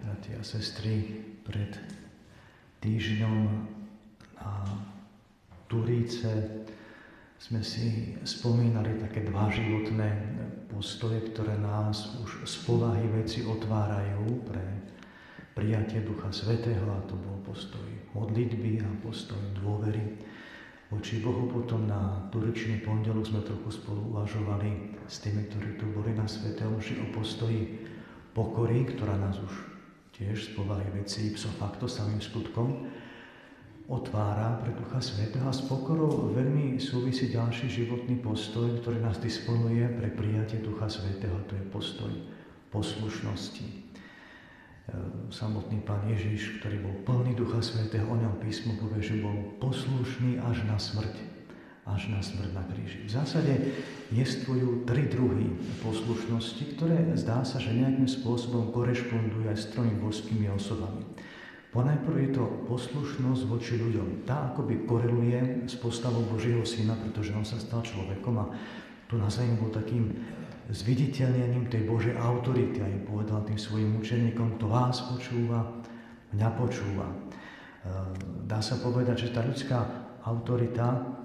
bratia a sestry, pred týždňom na Turíce sme si spomínali také dva životné postoje, ktoré nás už z povahy veci otvárajú pre prijatie Ducha Svätého, a to bol postoj modlitby a postoj dôvery voči Bohu. Potom na Turečný pondelok sme trochu spolu uvažovali s tými, ktorí tu boli na Svätej omši, o postoji pokory, ktorá nás už tiež z povahy veci ipso facto samým skutkom otvára pre Ducha Svätého. A s pokorou veľmi súvisí ďalší životný postoj, ktorý nás disponuje pre prijatie Ducha Svätého. To je postoj poslušnosti. Samotný Pán Ježiš, ktorý bol plný Ducha Svätého, o ňom písmo povie, že bol poslušný až na smrť na kríži. V zásade jestvujú tri druhy poslušnosti, ktoré zdá sa, že nejakým spôsobom korešpondujú aj s tromi božskými osobami. Ponajprv je to poslušnosť voči ľuďom. Tá akoby koreluje s postavou Božieho Syna, pretože on sa stal človekom a tu na zemi bol takým zviditeľnením tej Božej autority. A povedal tým svojim učeníkom: kto vás počúva, mňa počúva. Dá sa povedať, že tá ľudská autorita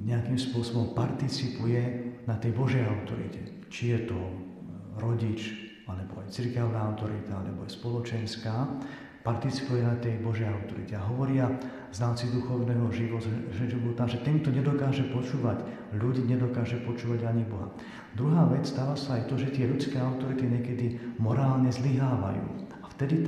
nejakým spôsobom participuje na tej Božej autorite. Či je to rodič, alebo aj cirkevná autorita, alebo aj spoločenská, participuje na tej Božej autorite. A hovoria znalci duchovného života, že ten, kto nedokáže počúvať ľudí, nedokáže počúvať ani Boha. Druhá vec, stáva sa aj to, že tie ľudské autority niekedy morálne zlyhávajú. A vtedy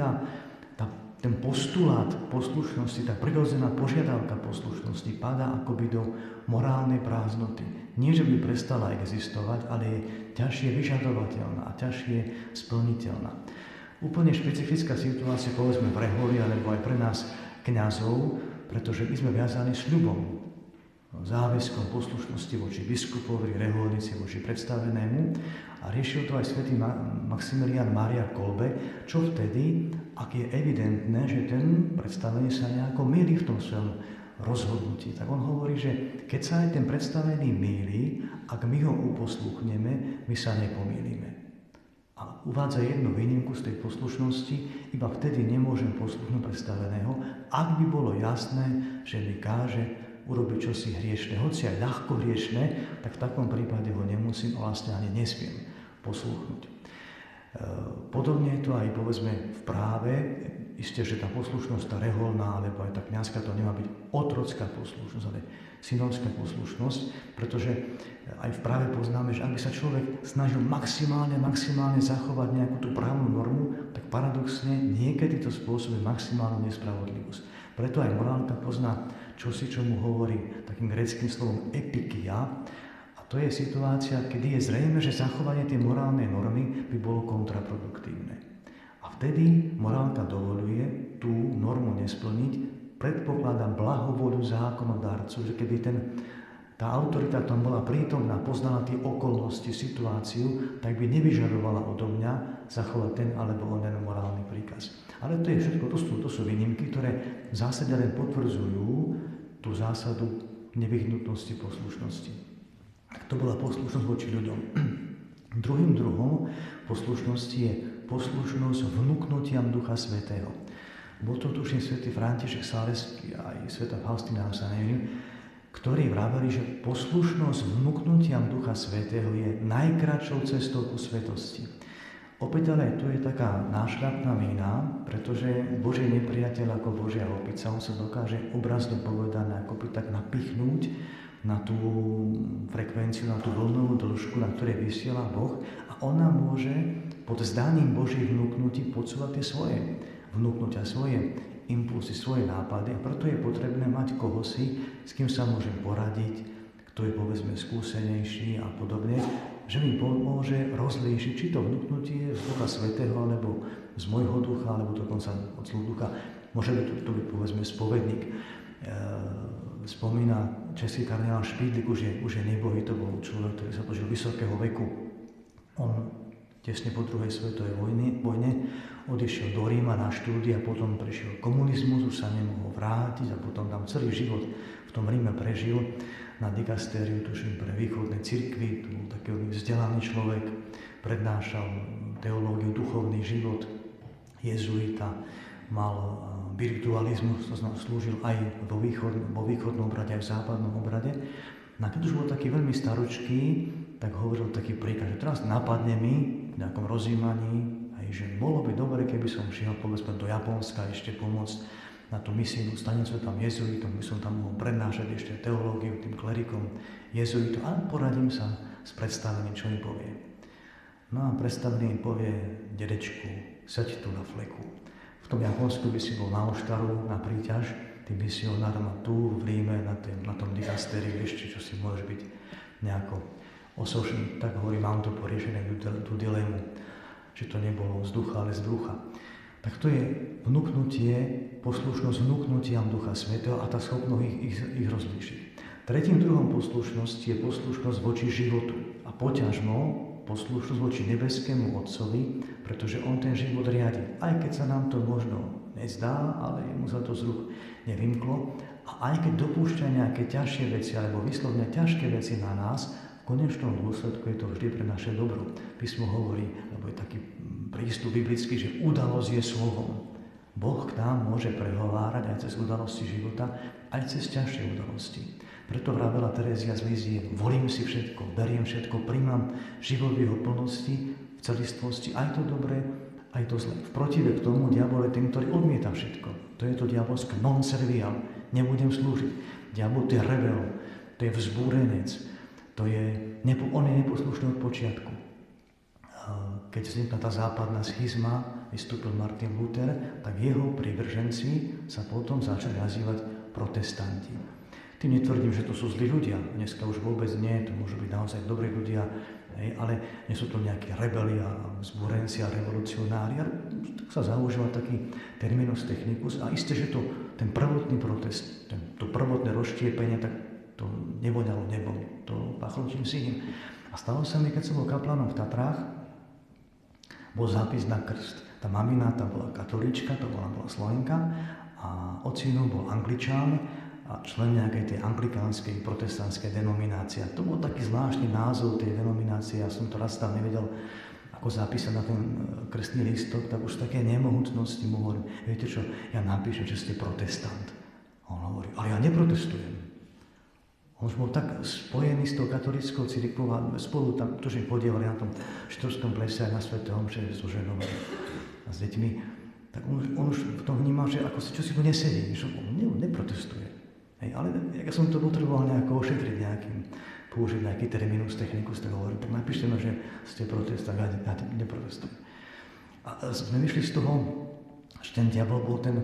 ten postulát poslušnosti, tá prirodzená požiadavka poslušnosti padá akoby do morálnej prázdnoty. Nie, že by prestala existovať, ale je ťažšie vyžadovateľná a ťažšie splniteľná. Úplne špecifická situácia, povedzme v reholi, alebo aj pre nás kňazov, pretože my sme viazaní sľubom, záväzkom poslušnosti voči biskupovi, reholnici, voči predstavenému, a riešil to aj svätý Maximilián Mária Kolbe, čo vtedy, ak je evidentné, že ten predstavený sa nejako mýli v tom svojom rozhodnutí. Tak on hovorí, že keď sa aj ten predstavený mýli, ak my ho uposlúchneme, my sa nepomýlime. A uvádza jednu výnimku z tej poslušnosti: iba vtedy nemôžem poslúchnuť predstaveného, ak by bolo jasné, že mi káže urobiť čosi hriešne. Hoci aj ľahko hriešne, tak v takom prípade ho nemusím, vlastne ani nesmiem poslúchnuť. Podobne je to aj, povedzme, v práve. Isté, že tá poslušnosť, tá reholná, alebo aj tá kňazská, to nemá byť otrocká poslušnosť, ale synovská poslušnosť, pretože aj v práve poznáme, že ak by sa človek snažil maximálne zachovať nejakú tú právnu normu, tak paradoxne niekedy to spôsobuje maximálnu nespravodlivosť. Preto aj morálka pozná čosi, čo mu hovorí takým gréckym slovom epikia, a to je situácia, kedy je zrejme, že zachovanie tej morálnej normy by bolo kontraproduktívne. A vtedy morálka dovoľuje tú normu nesplniť, predpokladá blahovôľu zákonodárcu, že keby tá autorita tam bola prítomná, poznala tie okolnosti, situáciu, tak by nevyžadovala odo mňa zachovať ten alebo onen morálny príkaz. Ale to je všetko, to sú výnimky, ktoré v zásade len potvrdzujú tú zásadu nevyhnutnosti poslušnosti. To bola poslušnosť voči ľuďom. Druhým druhom poslušnosti je poslušnosť vnúknutiam Ducha Svätého. Bol to tuším svätý František Saleský a aj svätá Faustína Rosanévna, ktorí vraveli, že poslušnosť vnúknutiam Ducha Svätého je najkratšou cestou ku svetosti. Opäť ale tu je taká nášľapná mína, pretože Boží nepriateľ ako Božia opica, on sa dokáže obrazne povedané akoby tak napichnúť na tú frekvenciu, na tú vlnovú dĺžku, na ktorej vysiela Boh, a ona môže pod zdaním Božích vnúknutí podsúvať tie svoje vnúknutia, svoje impulsy, svoje nápady, a preto je potrebné mať kohosi, s kým sa môžem poradiť, kto je povedzme skúsenejší a podobne, že mi pomôže rozlíšiť, či to vnúknutie je z Ducha Svätého, alebo z môjho ducha, alebo dokonca od zlú ducha. Môže to byť povedzme spovedník. Spomína český kardinál Špídlik, už je nebohý, to bol človek, ktorý sa dožil vysokého veku. On tesne po druhej svetovej vojne odišiel do Ríma na štúdia, potom prešiel komunizmus, už sa nemohol vrátiť a potom tam celý život v tom Ríme prežil na dikastériu, tuším, pre východné cirkvi. To bol taký vzdelaný človek, prednášal teológiu, duchovný život, jezuita, mal virtualizmus, to znamená, slúžil aj vo východnom obrade, aj v západnom obrade. No a keď už bol taký veľmi staročký, tak hovoril taký príklad, že teraz napadne mi v nejakom rozjímaní, že bolo by dobre, keby som šiel povedzme do Japonska ešte pomôcť na tú misijnú stanicu tam jezuitom, by som tam mohol prednášať ešte teológiu tým klerikom jezuitom a poradím sa s predstavením, čo mi povie. No a predstavený mi povie, dedečku, seď tu na fleku. V tom Japonsku by si bol na oštaru, na príťaž, tým misionárom a tu v Ríme na tom dikastériu ešte, čo si môžeš byť nejako osošný. Tak hovorí, mám to poriešené tú dilemu, že to nebolo z ducha, ale z ducha. Tak to je vnúknutie, poslušnosť vnúknutiam Ducha Svätého a tá schopnosť ich rozlíšiť. Tretím druhom poslušnosti je poslušnosť voči životu a poťažmo poslušnosť voči nebeskému Otcovi, pretože On ten život riadi. Aj keď sa nám to možno nezdá, ale mu sa to z rúk nevymklo. A aj keď dopúšťa nejaké ťažšie veci, alebo vyslovne ťažké veci na nás, v konečnom dôsledku je to vždy pre naše dobro. Písmo hovorí, lebo je taký prístup biblický, že udalosť je slovom. Boh k nám môže prehovárať aj cez udalosti života, aj cez ťažšie udalosti. Preto vravela Terézia z Lízie, volím si všetko, beriem všetko, príjmam život v jeho plnosti, v celistvosti, aj to dobré, aj to zlé. V protive k tomu diabol je ten, ktorý odmieta všetko. To je to diabolské non serviam, nebudem slúžiť. Diabol to je rebel, to je vzbúrenec, on je neposlušný od počiatku. Keď vznikla tá západná schizma, vystúpil Martin Luther, tak jeho privrženci sa potom začali nazývať protestanti. Tým netvrdím, že to sú zlí ľudia, dneska už vôbec nie, to môžu byť naozaj dobrí ľudia, ale nie sú to nejakí rebeli a vzbúrenci a revolucionári, tak sa zaužíva taký terminus technicus a isté, že ten prvotný protest, to prvotné rozštiepenie, tak to nevoňalo nebom, to pachlo čím si iným. A stalo sa mi, keď som bol kaplanom v Tatrách, bol zápis na krst. Tá mamina, tá bola katolíčka, to bola Slovenka a ocino bol Angličán a člen nejakej tej anglikánskej protestantskej denominácie. To bol taký zvláštny názov tej denominácie, ja som to raz tam nevedel, ako zapísať na ten krstný lístok, tak už také nemohutnosti mu hovorím, viete čo, ja napíšem, že ste protestant. A on hovorí, ale ja neprotestujem. On už bol tak spojený s tou katolíckou cirkvou a spolu tam, to, že podievali na tom štvrtskom plese aj na sväté omše so ženou a s deťmi, tak on už v tom vnímal, že ako si, čo si tu nesedí, že on neprotestuje. Ale ja som to potreboval nejako ošetriť použiť nejaký terminus technicus, tak hovorím, tak napíšte ma, že ste protestant, ja neprotestujem. A sme vyšli z toho, že ten diabol bol ten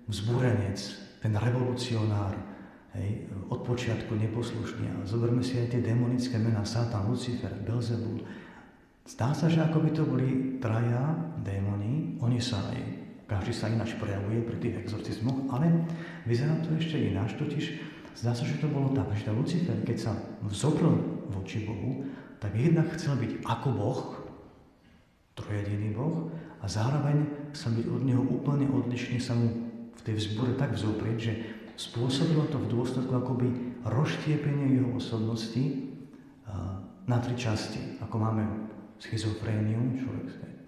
vzbúrenec, ten revolucionár, od počiatku neposlušný. A zoberme si aj tie demonické mená Satan, Lucifer, Belzebul. Zdá sa, že ako by to boli traja démoni, každý sa ináč prejavuje pri tých exorcizmoch, ale vyzerá to ešte ináč, totiž zdá sa, že to bolo tak, že Lucifer, keď sa vzoprel voči Bohu, tak jednak chcel byť ako Boh, trojediný Boh, a zároveň sa byť od neho úplne odlišne, sa mu v tej vzbure tak vzoprieť, že spôsobilo to v dôsledku akoby rozštiepenie jeho osobnosti na tri časti. Ako máme schizofréniu,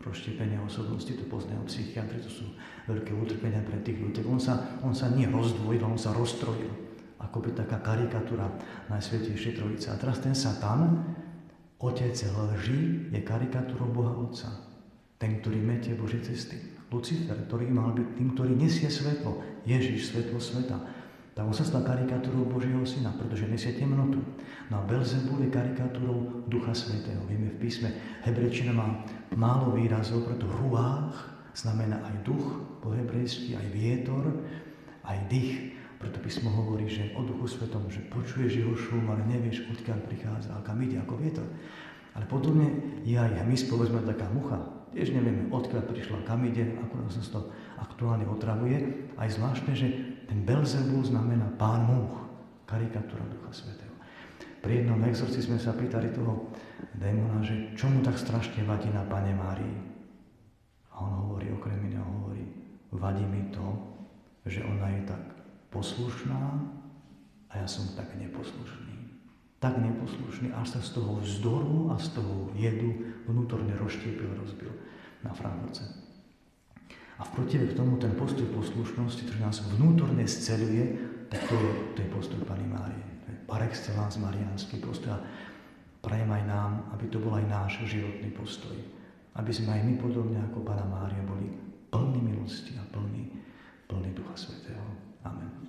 rozštiepenie osobnosti, to poznajú psychiatri, to sú veľké utrpenia pre tých ľudí. On sa nie rozdvojil, on sa roztrojil. Akoby taká karikatúra Najsvätejšej Trojice. A teraz ten Satan, otec lži, je karikatúrou Boha Otca. Ten, ktorý metie Božie cesty. Lucifer, ktorý mal byť tým, ktorý nesie svetlo. Ježiš, svetlo sveta. Tak on sa stal karikatúrou Božieho Syna, pretože nesie temnotu. No a Belzebul je karikatúrou Ducha Svätého. Vieme, v písme hebrejčina má málo výrazov, preto ruách znamená aj duch po hebrejsky, aj vietor, aj dých. Preto písmo hovorí, že o Duchu Svetom, že počuješ jeho šum, ale nevieš, odkiaľ prichádza, a kam ide ako vietor. Ale podobne je aj hmyz, povedzme taká mucha. Tiež nevieme, odkiaľ prišla, kam ide, ako sa to aktuálne otravuje. Aj zvláštne, že ten Belzebul znamená pán múch, karikatúra Ducha Svätého. Pri jednom exorcizme sa pýtali toho démona, že čo mu tak strašne vadí na Panne Márii. A on hovorí, okrem iného vadí mi to, že ona je tak poslušná a ja som tak neposlušný. Tak neposlušný, až sa z toho vzdoru a z toho jedu vnútorne rozštiepil, rozbil na Frankfurte. A A v protive k tomu ten postoj poslušnosti, ktorý nás vnútorne sceľuje, tak to je postoj Panny Márie. To je par excellence mariánsky postoj. A prajem aj nám, aby to bol aj náš životný postoj. Aby sme aj my, podobne ako Panna Mária, boli plní milosti a plní Ducha Svätého. Amen.